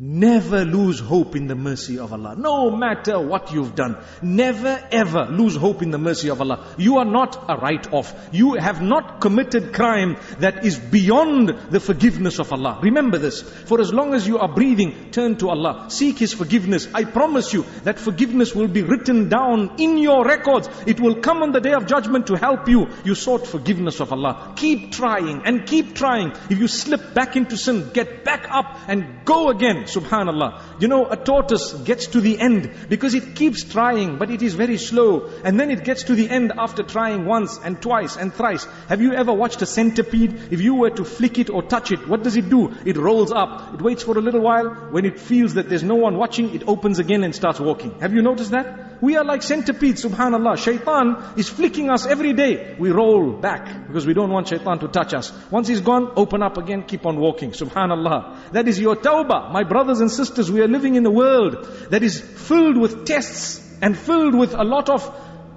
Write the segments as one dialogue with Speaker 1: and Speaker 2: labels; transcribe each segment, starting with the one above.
Speaker 1: Never lose hope in the mercy of Allah. No matter what you've done. Never ever lose hope in the mercy of Allah. You are not a write-off. You have not committed crime that is beyond the forgiveness of Allah. Remember this. For as long as you are breathing, turn to Allah. Seek His forgiveness. I promise you that forgiveness will be written down in your records. It will come on the day of judgment to help you. You sought forgiveness of Allah. Keep trying and keep trying. If you slip back into sin, get back up and go again. Subhanallah. You know, a tortoise gets to the end because it keeps trying, but it is very slow. And then it gets to the end after trying once and twice and thrice. Have you ever watched a centipede? If you were to flick it or touch it, what does it do? It rolls up. It waits for a little while. When it feels that there's no one watching, it opens again and starts walking. Have you noticed that? We are like centipedes, subhanallah. Shaitan is flicking us every day. We roll back because we don't want shaitan to touch us. Once he's gone, open up again, keep on walking. Subhanallah. That is your tawbah. My brothers and sisters, we are living in a world that is filled with tests and filled with a lot of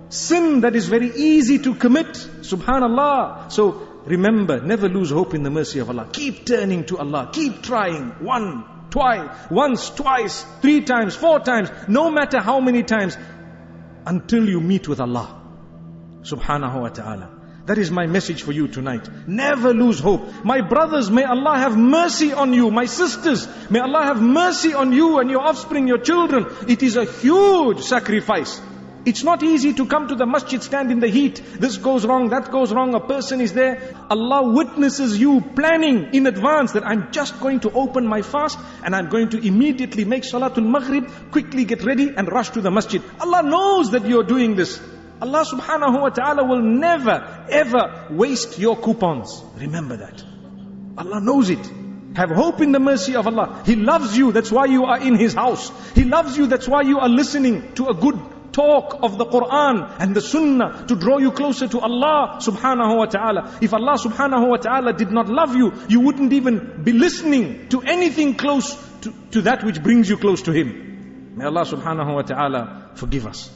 Speaker 1: sin that is very easy to commit. Subhanallah. So remember, never lose hope in the mercy of Allah. Keep turning to Allah. Keep trying. Once, twice, 3 times, 4 times, no matter how many times, until you meet with Allah subhanahu wa ta'ala. That is my message for you tonight. Never lose hope. My brothers, may Allah have mercy on you. My sisters, may Allah have mercy on you and your offspring, your children. It is a huge sacrifice. It's not easy to come to the masjid, stand in the heat. This goes wrong, that goes wrong. A person is there. Allah witnesses you planning in advance that I'm just going to open my fast and I'm going to immediately make Salatul Maghrib, quickly get ready and rush to the masjid. Allah knows that you're doing this. Allah subhanahu wa ta'ala will never ever waste your coupons. Remember that. Allah knows it. Have hope in the mercy of Allah. He loves you, that's why you are in His house. He loves you, that's why you are listening to a good talk of the Quran and the Sunnah to draw you closer to Allah subhanahu wa ta'ala. If Allah subhanahu wa ta'ala did not love you, you wouldn't even be listening to anything close to that which brings you close to Him. May Allah subhanahu wa ta'ala forgive us.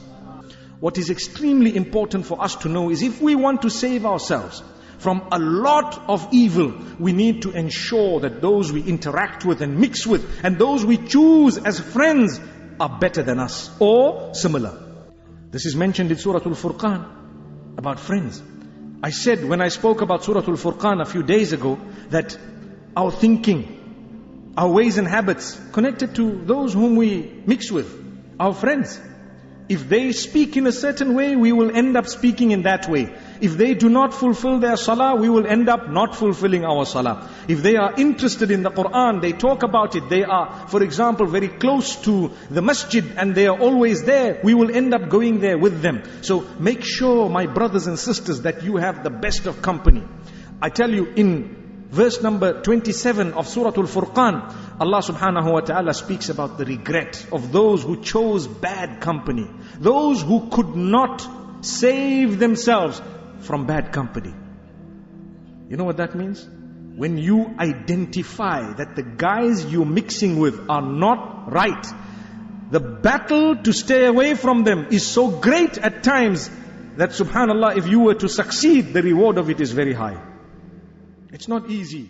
Speaker 1: What is extremely important for us to know is if we want to save ourselves from a lot of evil, we need to ensure that those we interact with and mix with and those we choose as friends are better than us or similar. This is mentioned in Surah Al-Furqan about friends. I said when I spoke about Surah Al-Furqan a few days ago that our thinking, our ways and habits connected to those whom we mix with, our friends. If they speak in a certain way, we will end up speaking in that way. If they do not fulfill their salah, we will end up not fulfilling our salah. If they are interested in the Quran, they talk about it, they are, for example, very close to the masjid and they are always there, we will end up going there with them. So make sure, my brothers and sisters, that you have the best of company. I tell you, in verse number 27 of Surah Al-Furqan, Allah subhanahu wa ta'ala speaks about the regret of those who chose bad company. Those who could not save themselves from bad company. You know what that means? When you identify that the guys you're mixing with are not right, the battle to stay away from them is so great at times that subhanallah, if you were to succeed, the reward of it is very high. It's not easy.